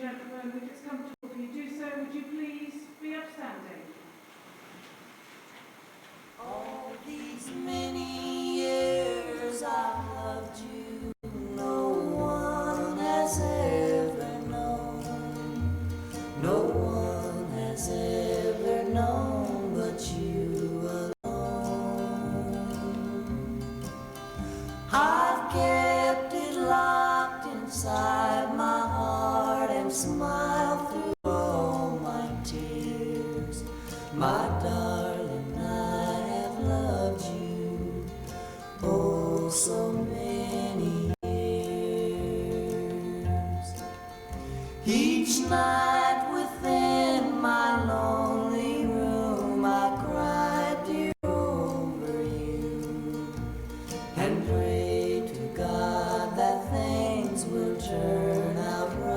gentlemen, if it's comfortable for you to do so, would you please be upstanding? All these many years I've loved you, no one has ever known. No one has ever known but you alone. I've kept it locked inside my heart and smiled through all my tears. My darling, I have loved you oh so many years. Each night within my lonely room I cried dear over you and prayed to God that things will turn out right.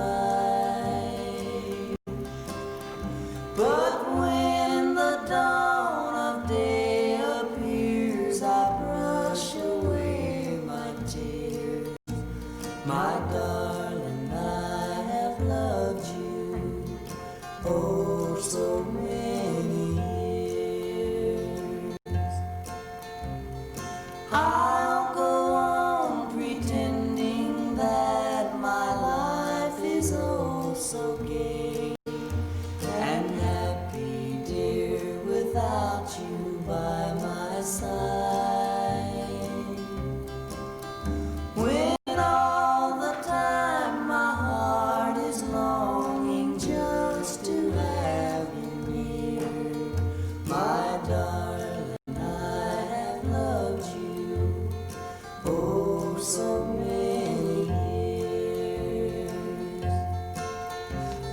But when the dawn of day appears, I brush away my tears. My darling, I have loved you oh so many years. I'll go on pretending that my life is oh so gay and happy, dear, without you by my side. When all the time my heart is longing just to have you near, my darling, I have loved you oh so many years.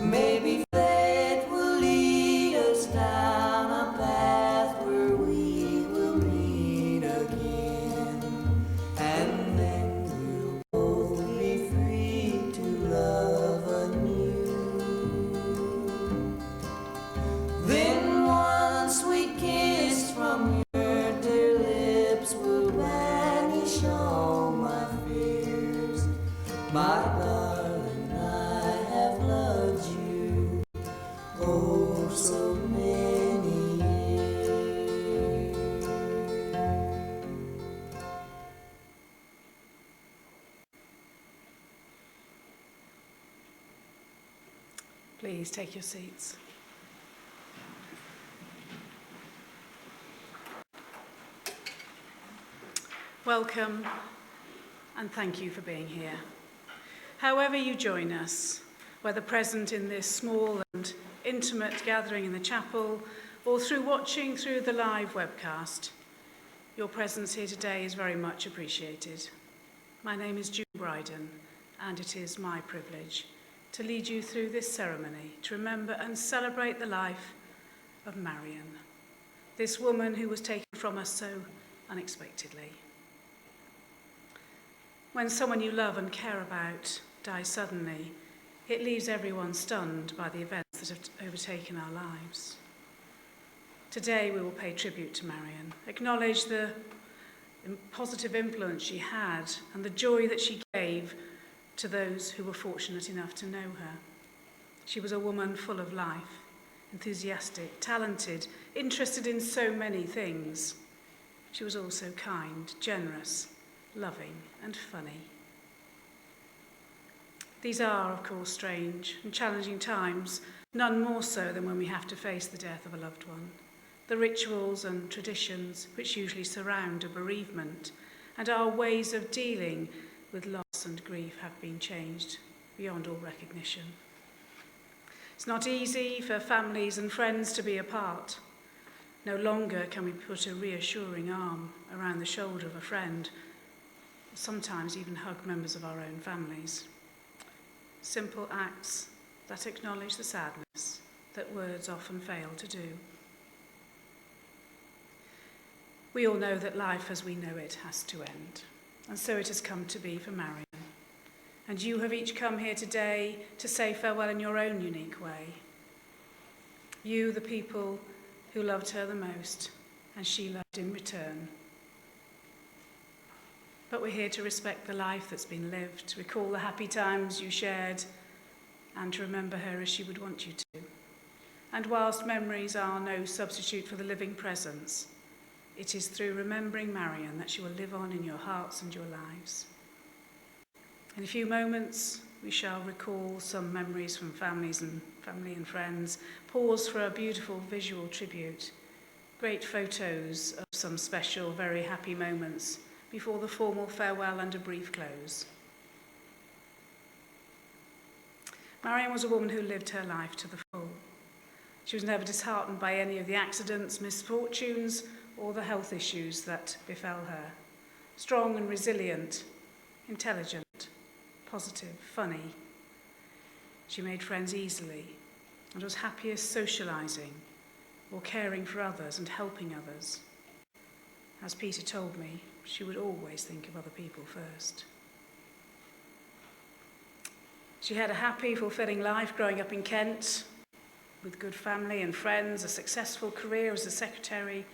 Maybe fate will lead us down a path where we will meet again, and then we'll both be free to love anew. Then one sweet kiss from your dear lips will banish all my fears. My darling, I have loved you oh so many years. Please take your seats. Welcome and thank you for being here. However you join us, whether present in this small and intimate gathering in the chapel or through watching through the live webcast, your presence here today is very much appreciated. My name is June Bryden, and it is my privilege to lead you through this ceremony to remember and celebrate the life of Marion, this woman who was taken from us so unexpectedly. When someone you love and care about dies suddenly, it leaves everyone stunned by the events that have overtaken our lives. Today we will pay tribute to Marion, acknowledge the positive influence she had and the joy that she gave to those who were fortunate enough to know her. She was a woman full of life, enthusiastic, talented, interested in so many things. She was also kind, generous, loving and funny. These are, of course, strange and challenging times, none more so than when we have to face the death of a loved one. The rituals and traditions which usually surround a bereavement and our ways of dealing with loss and grief have been changed beyond all recognition. It's not easy for families and friends to be apart. No longer can we put a reassuring arm around the shoulder of a friend, sometimes even hug members of our own families. Simple acts that acknowledge the sadness that words often fail to do. We all know that life as we know it has to end, and so it has come to be for Marion. And you have each come here today to say farewell in your own unique way. You, the people who loved her the most, and she loved in return. But we're here to respect the life that's been lived, recall the happy times you shared, and to remember her as she would want you to. And whilst memories are no substitute for the living presence, it is through remembering Marion that she will live on in your hearts and your lives. In a few moments, we shall recall some memories from family and friends, pause for a beautiful visual tribute, great photos of some special, very happy moments before the formal farewell and a brief close. Marion was a woman who lived her life to the full. She was never disheartened by any of the accidents, misfortunes, or the health issues that befell her. Strong and resilient, intelligent, positive, funny. She made friends easily and was happiest socialising or caring for others and helping others. As Peter told me, she would always think of other people first. She had a happy, fulfilling life growing up in Kent, with good family and friends, a successful career as a secretary,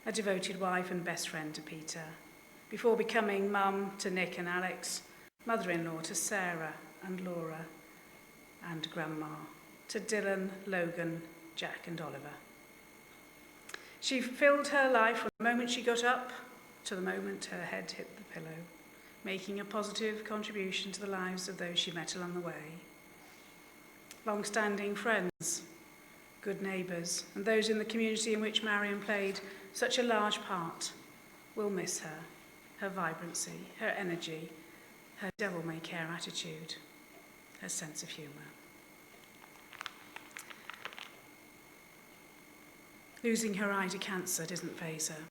a devoted wife and best friend to Peter, before becoming mum to Nick and Alex, mother-in-law to Sarah and Laura, and grandma to Dylan, Logan, Jack and Oliver. She filled her life from the moment she got up to the moment her head hit the pillow, making a positive contribution to the lives of those she met along the way. Long-standing friends, good neighbours, and those in the community in which Marion played such a large part will miss her, her vibrancy, her energy, her devil-may-care attitude, her sense of humour. Losing her eye to cancer didn't faze her.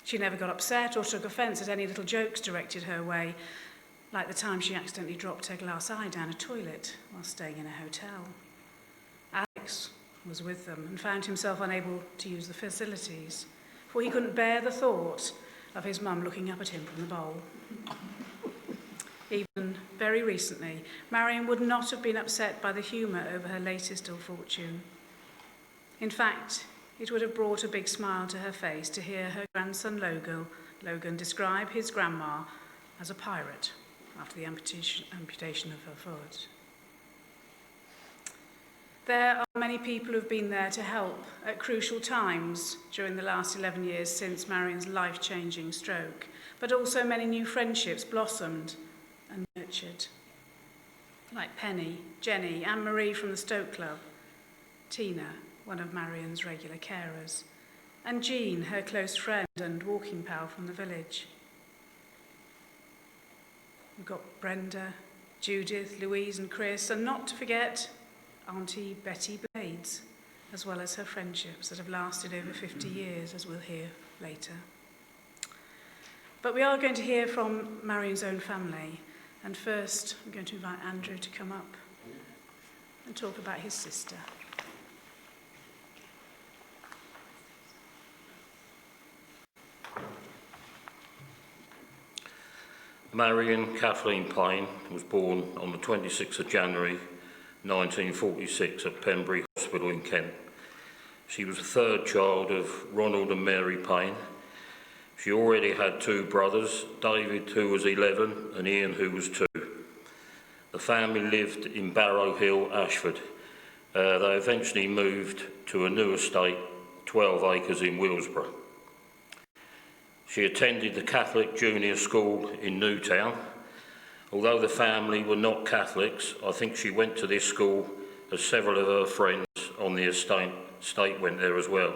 She never got upset or took offence at any little jokes directed her way, like the time she accidentally dropped her glass eye down a toilet while staying in a hotel. Alex was with them and found himself unable to use the facilities, for he couldn't bear the thought of his mum looking up at him from the bowl. Even very recently, Marion would not have been upset by the humour over her latest ill fortune. In fact, it would have brought a big smile to her face to hear her grandson Logan describe his grandma as a pirate after the amputation of her foot. There are many people who've been there to help at crucial times during the last 11 years since Marion's life-changing stroke, but also many new friendships blossomed and nurtured, like Penny, Jenny, Anne-Marie from the Stoke Club, Tina, one of Marion's regular carers, and Jean, her close friend and walking pal from the village. We've got Brenda, Judith, Louise and Chris, and not to forget Auntie Betty Blades, as well as her friendships that have lasted over 50 years, as we'll hear later. But we are going to hear from Marion's own family, and first I'm going to invite Andrew to come up and talk about his sister. Marion Kathleen Payne was born on the 26th of January 1946 at Pembury Hospital in Kent. She was the third child of Ronald and Mary Payne. She already had two brothers, David, who was 11, and Ian, who was 2. The family lived in Barrow Hill, Ashford. They eventually moved to a new estate, 12 acres in Willsborough. She attended the Catholic Junior School in Newtown. Although the family were not Catholics, I think she went to this school as several of her friends on the estate went there as well.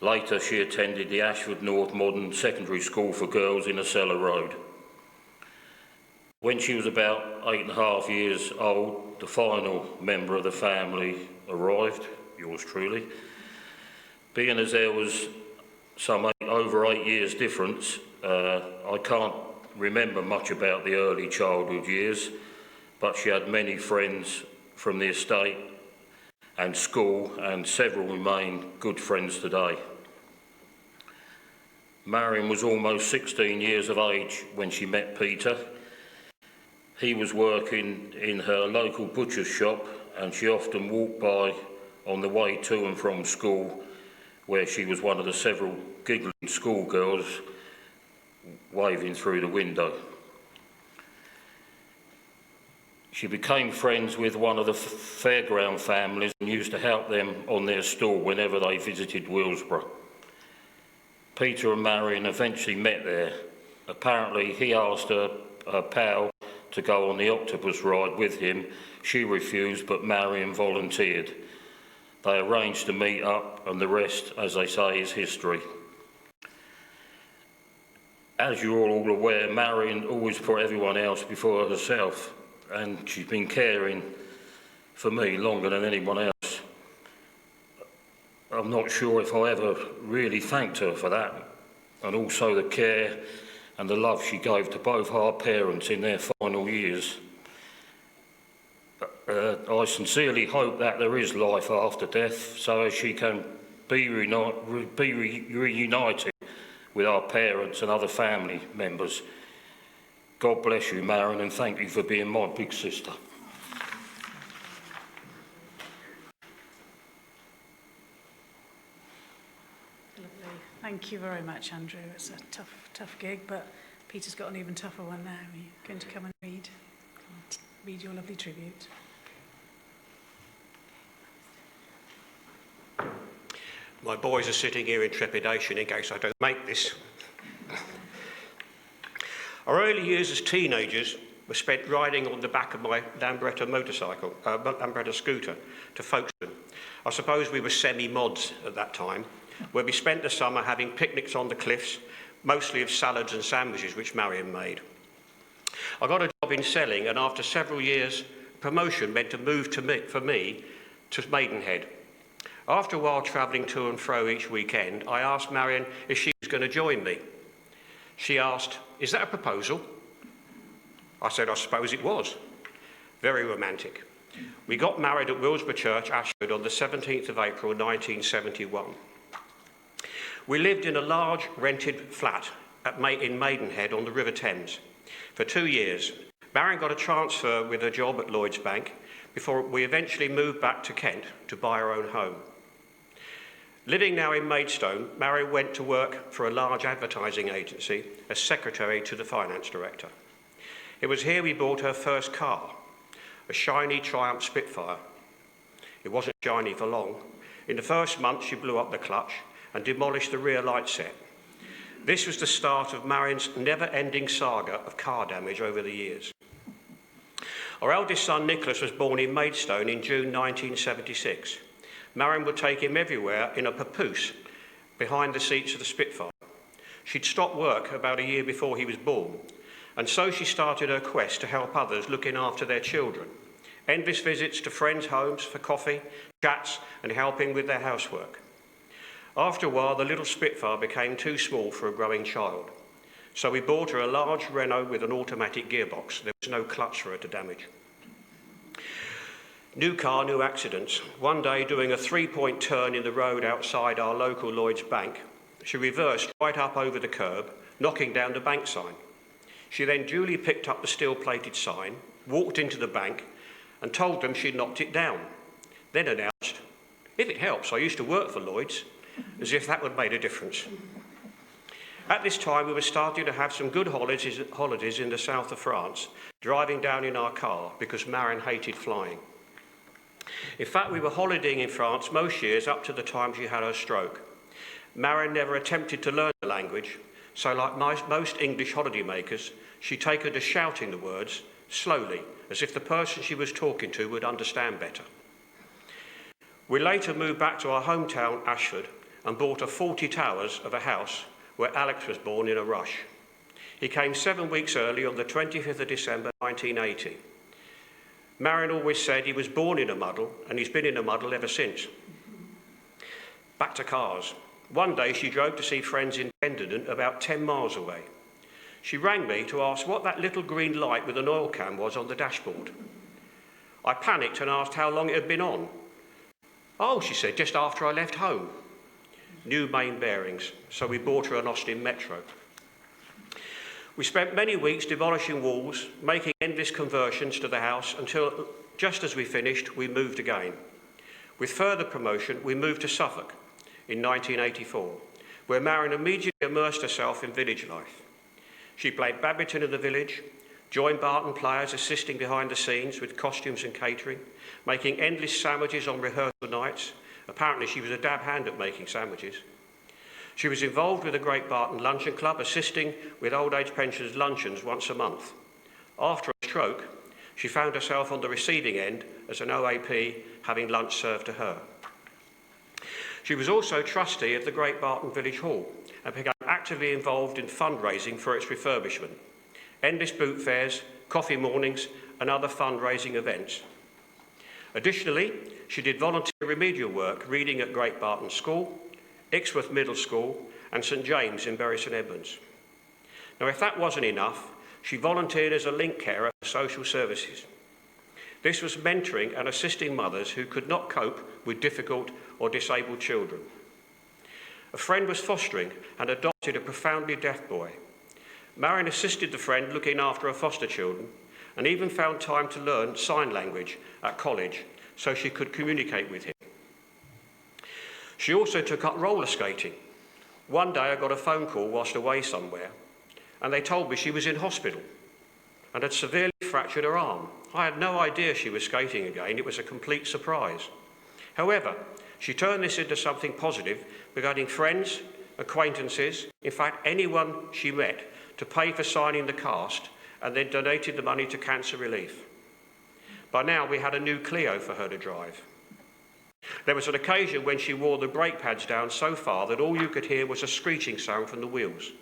Later, she attended the Ashford North Modern Secondary School for Girls in Acela Road. When she was about 8.5 years old, the final member of the family arrived, yours truly. Being as there was over 8 years difference, I can't remember much about the early childhood years, but she had many friends from the estate and school, and several remain good friends today. Marion was almost 16 years of age when she met Peter. He was working in her local butcher's shop, and she often walked by on the way to and from school, where she was one of the several giggling schoolgirls waving through the window. She became friends with one of the fairground families and used to help them on their stall whenever they visited Willsborough. Peter and Marion eventually met there. Apparently, he asked her pal to go on the octopus ride with him. She refused, but Marion volunteered. They arranged to meet up, and the rest, as they say, is history. As you're all aware, Marion always put everyone else before herself, and she's been caring for me longer than anyone else. I'm not sure if I ever really thanked her for that, and also the care and the love she gave to both our parents in their final years. I sincerely hope that there is life after death, so she can be reunited with our parents and other family members. God bless you, Marion, and thank you for being my big sister. Lovely. Thank you very much, Andrew. It's a tough gig, but Peter's got an even tougher one now. Are you going to come and read your lovely tribute? My boys are sitting here in trepidation in case I don't make this. Our early years as teenagers were spent riding on the back of my Lambretta scooter to Folkestone. I suppose we were semi-mods at that time, where we spent the summer having picnics on the cliffs, mostly of salads and sandwiches which Marion made. I got a job in selling, and after several years, promotion meant a move for me to Maidenhead. After a while travelling to and fro each weekend, I asked Marion if she was going to join me. She asked, "Is that a proposal?" I said, "I suppose it was." Very romantic. We got married at Willsborough Church, Ashford, on the 17th of April 1971. We lived in a large rented flat in Maidenhead on the River Thames for 2 years. Marion got a transfer with a job at Lloyds Bank before we eventually moved back to Kent to buy our own home. Living now in Maidstone, Marion went to work for a large advertising agency as secretary to the finance director. It was here we bought her first car, a shiny Triumph Spitfire. It wasn't shiny for long. In the first month, she blew up the clutch and demolished the rear light set. This was the start of Marion's never-ending saga of car damage over the years. Our eldest son, Nicholas, was born in Maidstone in June 1976. Marion would take him everywhere in a papoose behind the seats of the Spitfire. She'd stopped work about a year before he was born, and so she started her quest to help others looking after their children. Endless visits to friends' homes for coffee, chats, and helping with their housework. After a while, the little Spitfire became too small for a growing child, so we bought her a large Renault with an automatic gearbox. There was no clutch for her to damage. New car, new accidents. One day, doing a 3-point turn in the road outside our local Lloyds Bank, she reversed right up over the curb, knocking down the bank sign. She then duly picked up the steel-plated sign, walked into the bank, and told them she'd knocked it down. Then announced, "If it helps, I used to work for Lloyds," as if that would make a difference. At this time, we were starting to have some good holidays in the south of France, driving down in our car because Marion hated flying. In fact, we were holidaying in France most years up to the time she had her stroke. Marion never attempted to learn the language, so like most English holidaymakers, she'd taken to shouting the words slowly, as if the person she was talking to would understand better. We later moved back to our hometown, Ashford, and bought a 40 towers of a house where Alex was born in a rush. He came 7 weeks early on the 25th of December 1980. Marion always said he was born in a muddle, and he's been in a muddle ever since. Back to cars. One day she drove to see friends in Pendleton, about 10 miles away. She rang me to ask what that little green light with an oil can was on the dashboard. I panicked and asked how long it had been on. "Oh," she said, "just after I left home." New main bearings, so we bought her an Austin Metro. We spent many weeks demolishing walls, making endless conversions to the house until, just as we finished, we moved again. With further promotion, we moved to Suffolk in 1984, where Marion immediately immersed herself in village life. She played badminton in the village, joined Barton players assisting behind the scenes with costumes and catering, making endless sandwiches on rehearsal nights. Apparently she was a dab hand at making sandwiches. She was involved with the Great Barton Luncheon Club, assisting with old age pensioners' luncheons once a month. After a stroke, she found herself on the receiving end as an OAP, having lunch served to her. She was also trustee of the Great Barton Village Hall and became actively involved in fundraising for its refurbishment, endless boot fairs, coffee mornings and other fundraising events. Additionally, she did volunteer remedial work reading at Great Barton School, Ixworth Middle School and St James in Bury St Edmunds. Now, if that wasn't enough, she volunteered as a link carer for social services. This was mentoring and assisting mothers who could not cope with difficult or disabled children. A friend was fostering and adopted a profoundly deaf boy. Marion assisted the friend looking after her foster children and even found time to learn sign language at college so she could communicate with him. She also took up roller skating. One day I got a phone call whilst away somewhere and they told me she was in hospital and had severely fractured her arm. I had no idea she was skating again. It was a complete surprise. However, she turned this into something positive regarding friends, acquaintances, in fact anyone she met, to pay for signing the cast and then donated the money to cancer relief. By now we had a new Clio for her to drive. There was an occasion when she wore the brake pads down so far that all you could hear was a screeching sound from the wheels.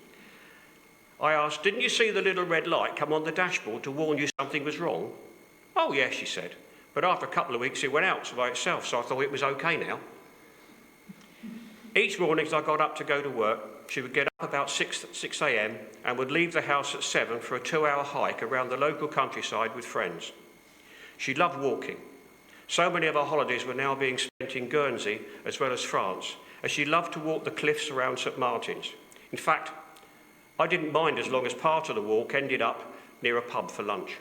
I asked, "Didn't you see the little red light come on the dashboard to warn you something was wrong?" "Oh yes," she said, "but after a couple of weeks it went out by itself, so I thought it was okay now." Each morning as I got up to go to work, she would get up about 6 a.m. and would leave the house at 7 for a 2-hour hike around the local countryside with friends. She loved walking. So many of her holidays were now being spent in Guernsey as well as France, as she loved to walk the cliffs around St Martin's. In fact, I didn't mind as long as part of the walk ended up near a pub for lunch.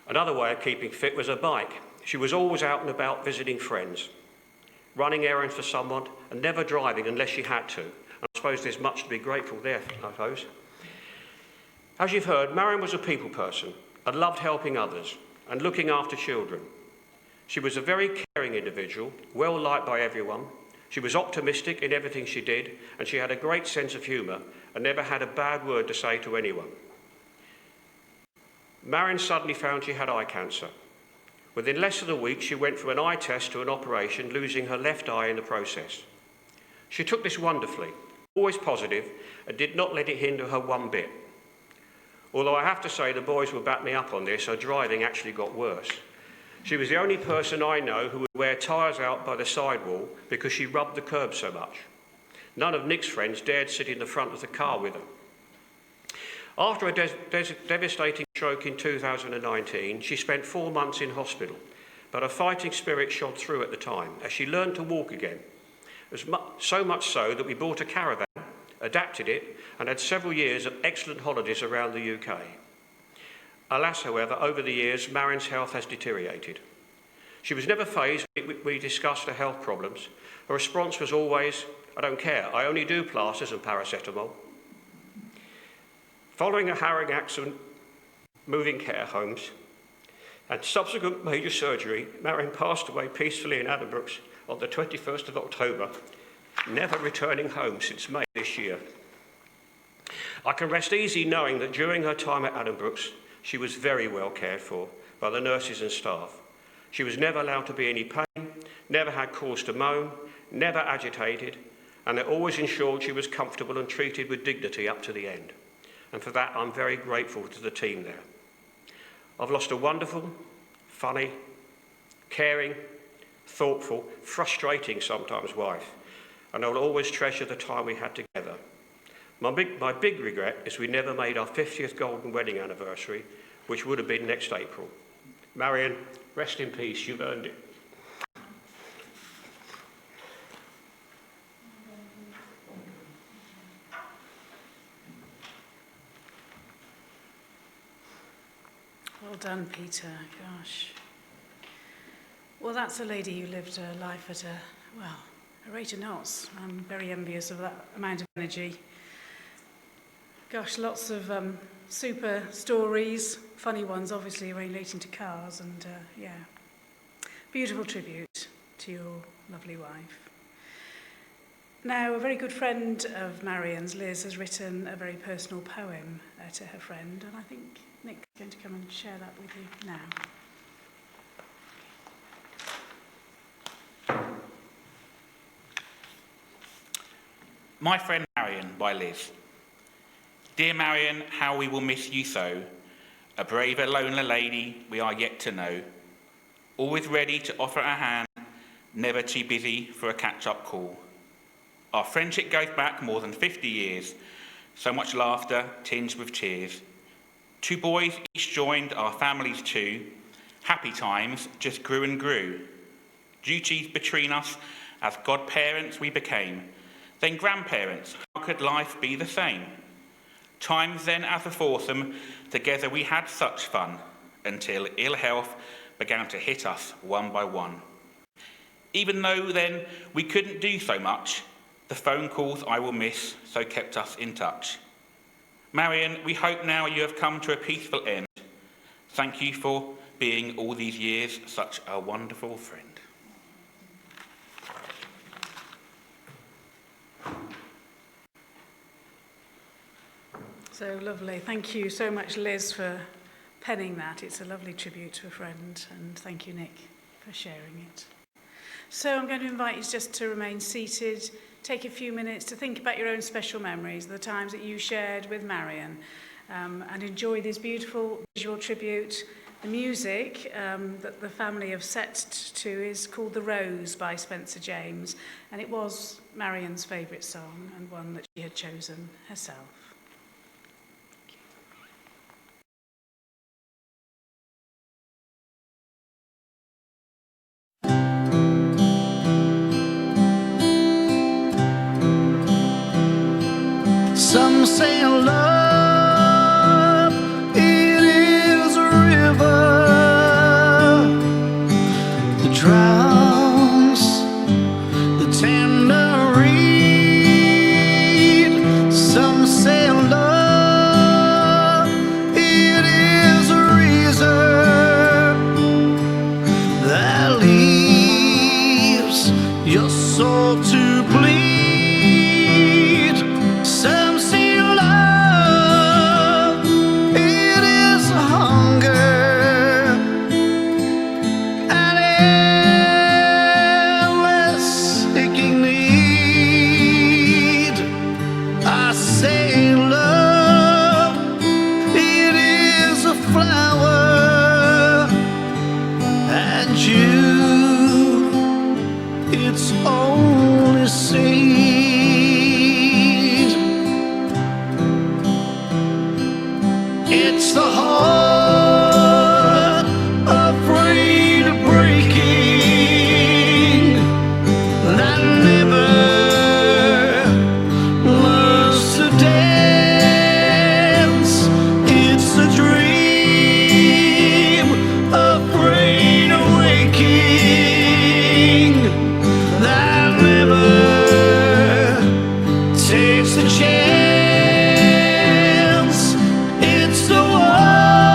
Another way of keeping fit was her bike. She was always out and about visiting friends, running errands for someone and never driving unless she had to. And I suppose there's much to be grateful there, I suppose. As you've heard, Marion was a people person and loved helping others and looking after children. She was a very caring individual, well liked by everyone. She was optimistic in everything she did, and she had a great sense of humour and never had a bad word to say to anyone. Marion suddenly found she had eye cancer. Within less than a week, she went from an eye test to an operation, losing her left eye in the process. She took this wonderfully, always positive, and did not let it hinder her one bit. Although I have to say the boys will back me up on this, her driving actually got worse. She was the only person I know who would wear tyres out by the sidewall because she rubbed the curb so much. None of Nick's friends dared sit in the front of the car with her. After a devastating stroke in 2019, she spent 4 months in hospital, but her fighting spirit shone through at the time as she learned to walk again. So much so that we bought a caravan, adapted it, and had several years of excellent holidays around the UK. Alas, however, over the years, Marion's health has deteriorated. She was never fazed when we discussed her health problems. Her response was always, "I don't care, I only do plasters and paracetamol." Following a harrowing accident, moving care homes, and subsequent major surgery, Marion passed away peacefully in Addenbrooke's on the 21st of October, never returning home since May this year. I can rest easy knowing that during her time at Addenbrooke's, she was very well cared for by the nurses and staff. She was never allowed to be in any pain, never had cause to moan, never agitated, and they always ensured she was comfortable and treated with dignity up to the end. And for that, I'm very grateful to the team there. I've lost a wonderful, funny, caring, thoughtful, frustrating sometimes wife, and I will always treasure the time we had together. My big regret is we never made our 50th golden wedding anniversary, which would have been next April. Marion, rest in peace, you've earned it. Well done, Peter. Gosh. Well, that's a lady who lived her life at a rate of knots. I'm very envious of that amount of energy. Gosh, lots of super stories, funny ones obviously relating to cars, and beautiful tribute to your lovely wife. Now, a very good friend of Marion's, Liz, has written a very personal poem to her friend, and I think Nick's going to come and share that with you now. My Friend Marion by Liz. Dear Marion, how we will miss you so. A braver, lonely lady we are yet to know. Always ready to offer a hand, never too busy for a catch-up call. Our friendship goes back more than 50 years. So much laughter tinged with tears. Two boys each joined our families too. Happy times just grew and grew. Duties between us as godparents we became. Then grandparents, how could life be the same? Times then as a foursome, together we had such fun, until ill health began to hit us one by one. Even though then we couldn't do so much, the phone calls I will miss so kept us in touch. Marion, we hope now you have come to a peaceful end. Thank you for being all these years such a wonderful friend. So lovely. Thank you so much, Liz, for penning that. It's a lovely tribute to a friend, and thank you, Nick, for sharing it. So I'm going to invite you just to remain seated, take a few minutes to think about your own special memories, the times that you shared with Marion, and enjoy this beautiful visual tribute. The music that the family have set to is called The Rose by Spencer James, and it was Marion's favourite song and one that she had chosen herself. Some say love, it is a river that drowns the tender reed. Some say love, it is a reason that leaves your soul to bleed. Some say love, it is a hunger, an endless aching need. I say love, it is a flower, and you, it's only seed. It's the heart afraid of breaking that never learns to dance. It's a dream afraid of waking that never takes a chance. It's the one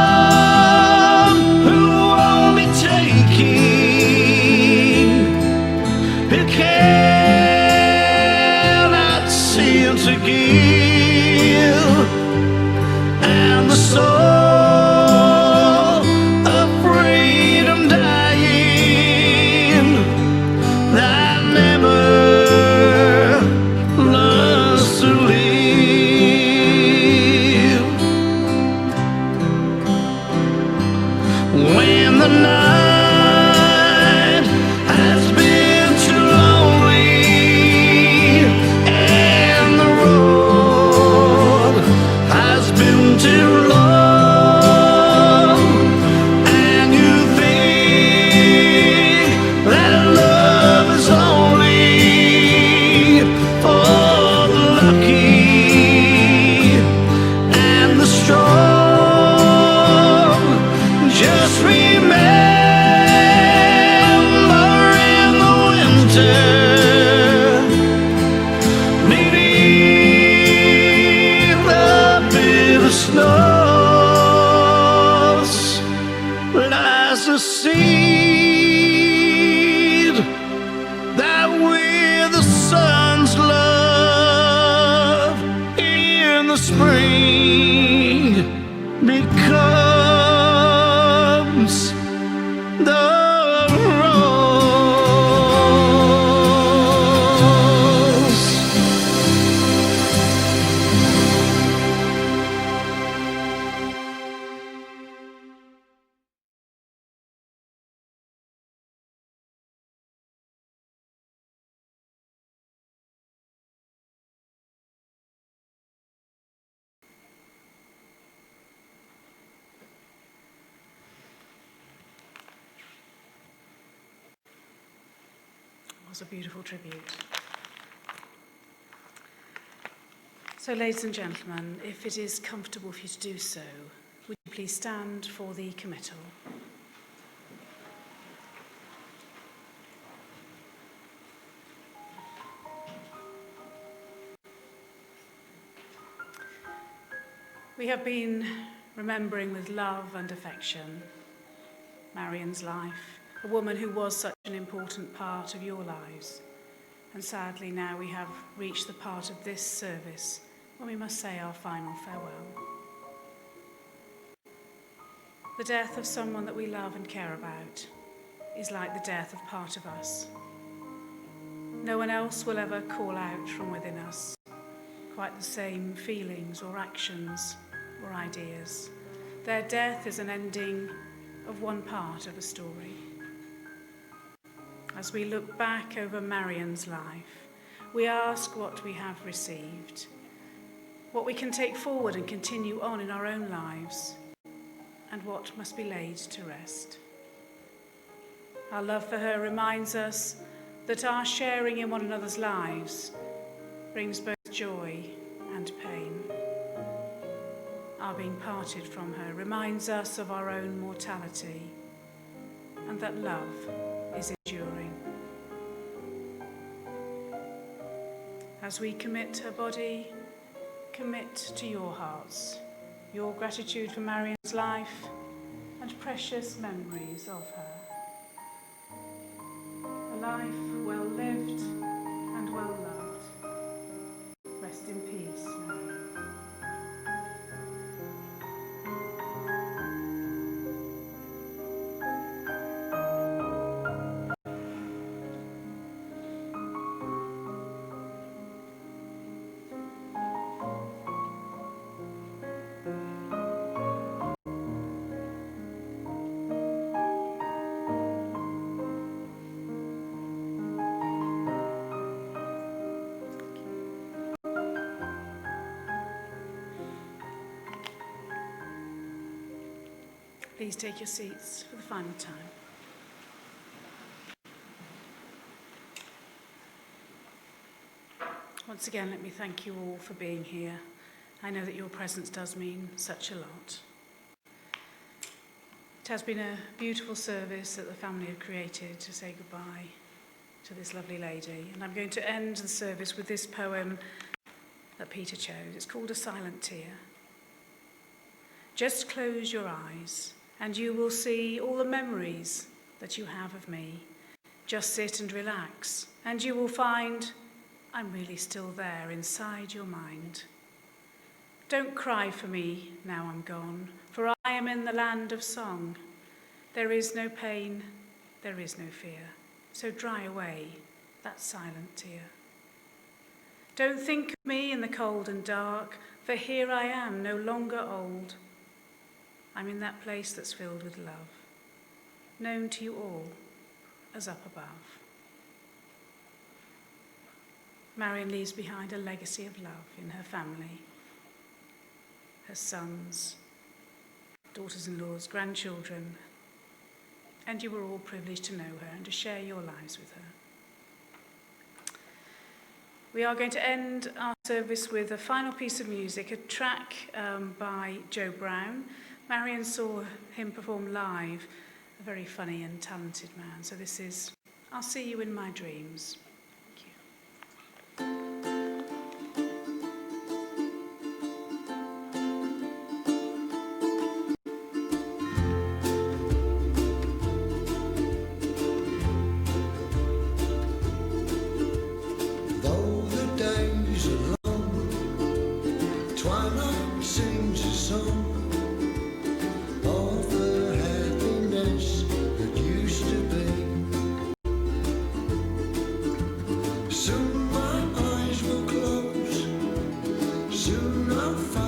snows lies a seed that with the sun's love in the spring becomes the was a beautiful tribute. So, ladies and gentlemen, if it is comfortable for you to do so, would you please stand for the committal? We have been remembering with love and affection Marion's life, a woman who was such an important part of your lives. And sadly now we have reached the part of this service when we must say our final farewell. The death of someone that we love and care about is like the death of part of us. No one else will ever call out from within us quite the same feelings or actions or ideas. Their death is an ending of one part of a story. As we look back over Marion's life, we ask what we have received, what we can take forward and continue on in our own lives, and what must be laid to rest. Our love for her reminds us that our sharing in one another's lives brings both joy and pain. Our being parted from her reminds us of our own mortality and that love is enduring. As we commit her body, commit to your hearts your gratitude for Marion's life and precious memories of her. A life well lived and well loved. Rest in peace, Marion. Please take your seats for the final time. Once again, let me thank you all for being here. I know that your presence does mean such a lot. It has been a beautiful service that the family have created to say goodbye to this lovely lady. And I'm going to end the service with this poem that Peter chose. It's called A Silent Tear. Just close your eyes and you will see all the memories that you have of me. Just sit and relax, and you will find I'm really still there inside your mind. Don't cry for me now I'm gone, for I am in the land of song. There is no pain, there is no fear, so dry away that silent tear. Don't think of me in the cold and dark, for here I am no longer old. I'm in that place that's filled with love, known to you all as up above. Marion leaves behind a legacy of love in her family, her sons, daughters-in-laws, grandchildren, and you were all privileged to know her and to share your lives with her. We are going to end our service with a final piece of music, a track by Joe Brown. Marion saw him perform live, a very funny and talented man. So this is I'll See You in My Dreams. Thank you. twilight sings a song of the happiness that used to be. Soon my eyes will close, soon I'll find